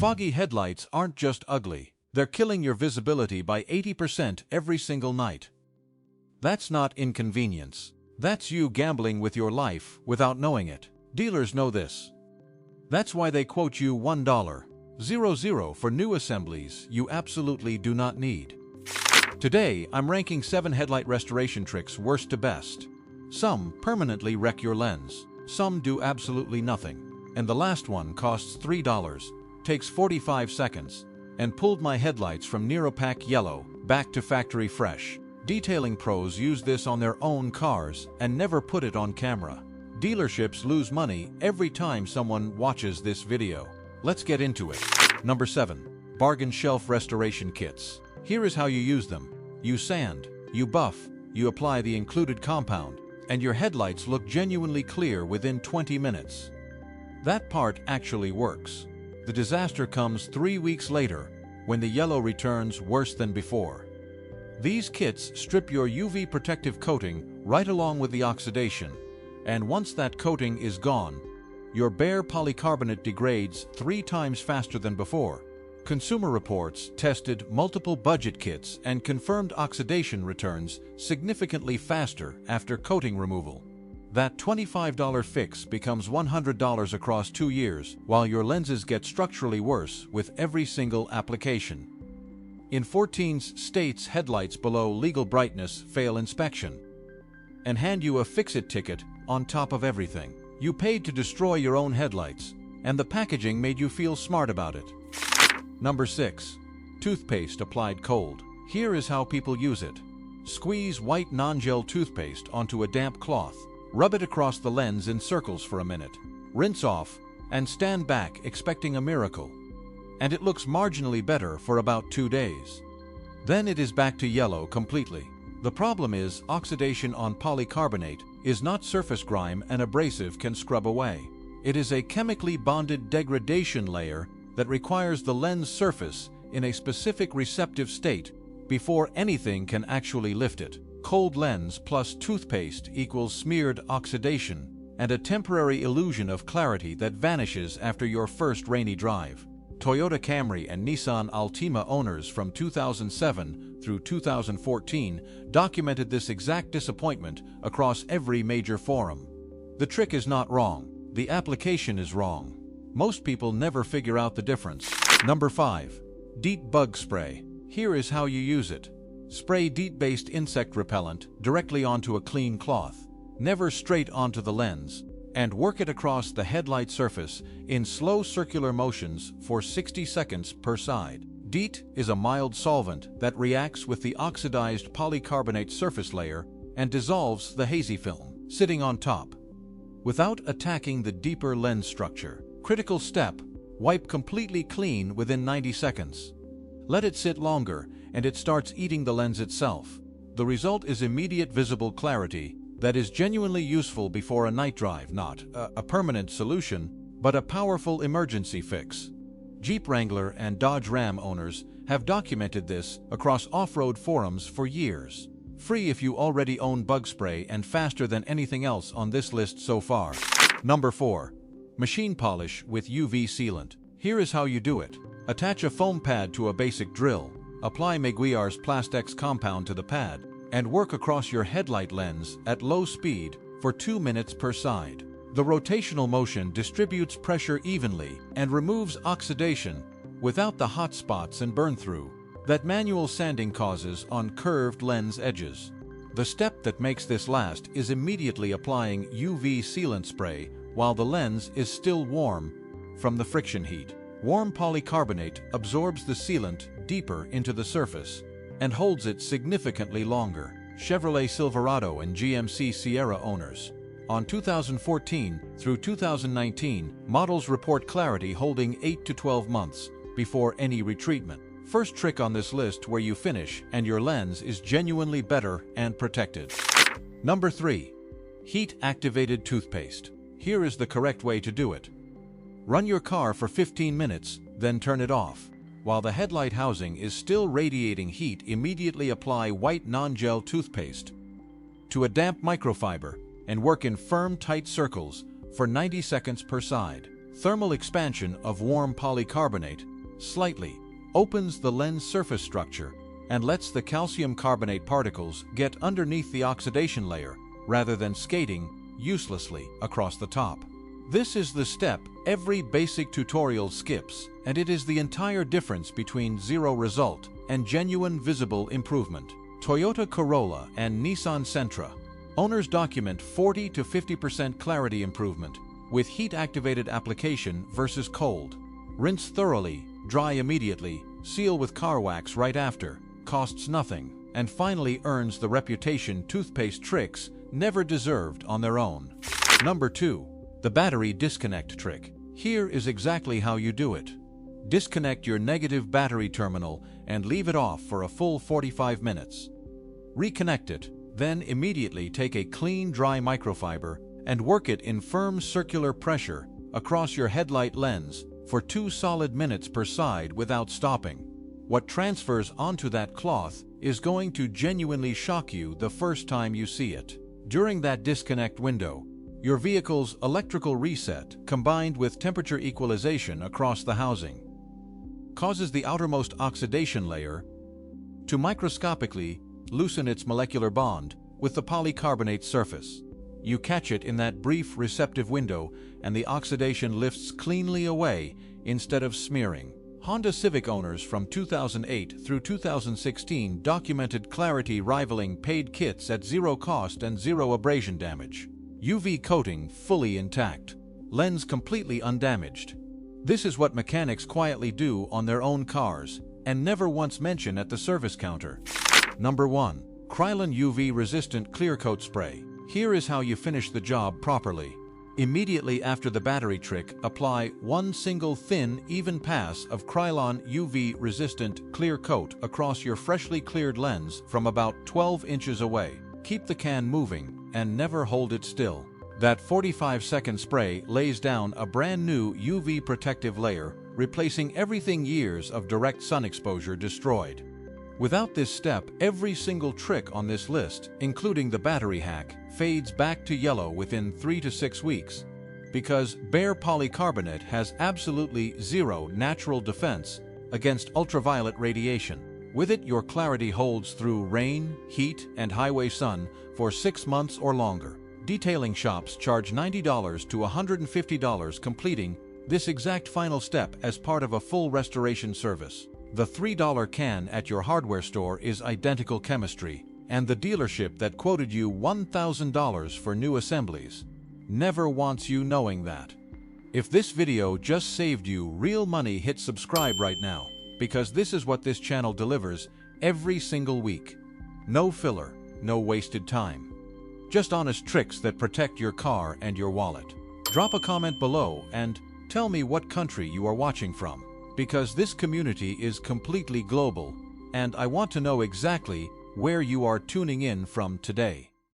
Foggy headlights aren't just ugly, they're killing your visibility by 80% every single night. That's not inconvenience. That's you gambling with your life without knowing it. Dealers know this. That's why they quote you $1.00 for new assemblies you absolutely do not need. Today, I'm ranking 7 headlight restoration tricks worst to best. Some permanently wreck your lens, some do absolutely nothing, and the last one costs $3, takes 45 seconds, and pulled my headlights from near opaque yellow back to factory fresh. Detailing pros use this on their own cars and never put it on camera. Dealerships lose money every time someone watches this video. Let's get into it. Number 7. Bargain Shelf Restoration Kits. Here is how you use them. You sand, you buff, you apply the included compound, and your headlights look genuinely clear within 20 minutes. That part actually works. The disaster comes 3 weeks later, when the yellow returns worse than before. These kits strip your UV protective coating right along with the oxidation, and once that coating is gone, your bare polycarbonate degrades 3 times faster than before. Consumer Reports tested multiple budget kits and confirmed oxidation returns significantly faster after coating removal. That $25 fix becomes $100 across 2 years, while your lenses get structurally worse with every single application. In 14 states, headlights below legal brightness fail inspection and hand you a fix-it ticket on top of everything. You paid to destroy your own headlights, and the packaging made you feel smart about it. Number 6. Toothpaste applied cold. Here is how people use it. Squeeze white non-gel toothpaste onto a damp cloth. Rub it across the lens in circles for a minute. Rinse off and stand back expecting a miracle. And it looks marginally better for about 2 days. Then it is back to yellow completely. The problem is oxidation on polycarbonate is not surface grime an abrasive can scrub away. It is a chemically bonded degradation layer that requires the lens surface in a specific receptive state before anything can actually lift it. Cold lens plus toothpaste equals smeared oxidation and a temporary illusion of clarity that vanishes after your first rainy drive. Toyota Camry and Nissan Altima owners from 2007 through 2014 documented this exact disappointment across every major forum. The trick is not wrong, the application is wrong. Most people never figure out the difference. Number 5. DEET Bug Spray. Here is how you use it. Spray DEET-based insect repellent directly onto a clean cloth, never straight onto the lens, and work it across the headlight surface in slow circular motions for 60 seconds per side. DEET is a mild solvent that reacts with the oxidized polycarbonate surface layer and dissolves the hazy film sitting on top, without attacking the deeper lens structure. Critical step: wipe completely clean within 90 seconds. Let it sit longer and it starts eating the lens itself. The result is immediate visible clarity that is genuinely useful before a night drive, not a permanent solution, but a powerful emergency fix. Jeep Wrangler and Dodge Ram owners have documented this across off-road forums for years. Free if you already own bug spray and faster than anything else on this list so far. Number 4. Machine polish with UV sealant. Here is how you do it. Attach a foam pad to a basic drill, apply Meguiar's Plastex compound to the pad, and work across your headlight lens at low speed for 2 minutes per side. The rotational motion distributes pressure evenly and removes oxidation without the hot spots and burn-through that manual sanding causes on curved lens edges. The step that makes this last is immediately applying UV sealant spray while the lens is still warm from the friction heat. Warm polycarbonate absorbs the sealant deeper into the surface and holds it significantly longer. Chevrolet Silverado and GMC Sierra owners. On 2014 through 2019, models report clarity holding 8 to 12 months before any retreatment. First trick on this list where you finish and your lens is genuinely better and protected. Number 3. Heat-activated toothpaste. Here is the correct way to do it. Run your car for 15 minutes, then turn it off. While the headlight housing is still radiating heat, immediately apply white non-gel toothpaste to a damp microfiber and work in firm, tight circles for 90 seconds per side. Thermal expansion of warm polycarbonate slightly, opens the lens surface structure and lets the calcium carbonate particles get underneath the oxidation layer rather than skating uselessly across the top. This is the step every basic tutorial skips, and it is the entire difference between zero result and genuine visible improvement. Toyota Corolla and Nissan Sentra. Owners document 40 to 50% clarity improvement with heat-activated application versus cold. Rinse thoroughly, dry immediately, seal with car wax right after, costs nothing, and finally earns the reputation toothpaste tricks never deserved on their own. Number 2. The battery disconnect trick. Here is exactly how you do it. Disconnect your negative battery terminal and leave it off for a full 45 minutes. Reconnect it, then immediately take a clean, dry microfiber and work it in firm circular pressure across your headlight lens for 2 solid minutes per side without stopping. What transfers onto that cloth is going to genuinely shock you the first time you see it. During that disconnect window, your vehicle's electrical reset, combined with temperature equalization across the housing, causes the outermost oxidation layer to microscopically loosen its molecular bond with the polycarbonate surface. You catch it in that brief receptive window and the oxidation lifts cleanly away instead of smearing. Honda Civic owners from 2008 through 2016 documented clarity rivaling paid kits at zero cost and zero abrasion damage. UV coating fully intact. Lens completely undamaged. This is what mechanics quietly do on their own cars and never once mention at the service counter. Number 1. Krylon UV-resistant clear coat spray. Here is how you finish the job properly. Immediately after the battery trick, apply one single thin, even pass of Krylon UV-resistant clear coat across your freshly cleared lens from about 12 inches away. Keep the can moving and never hold it still. That 45-second spray lays down a brand new UV protective layer, replacing everything years of direct sun exposure destroyed. Without this step, every single trick on this list, including the battery hack, fades back to yellow within 3 to 6 weeks, because bare polycarbonate has absolutely zero natural defense against ultraviolet radiation. With it, your clarity holds through rain, heat, and highway sun for 6 months or longer. Detailing shops charge $90 to $150 completing this exact final step as part of a full restoration service. The $3 can at your hardware store is identical chemistry, and the dealership that quoted you $1,000 for new assemblies never wants you knowing that. If this video just saved you real money, hit subscribe right now, because this is what this channel delivers every single week. No filler, no wasted time. Just honest tricks that protect your car and your wallet. Drop a comment below and tell me what country you are watching from, because this community is completely global, and I want to know exactly where you are tuning in from today.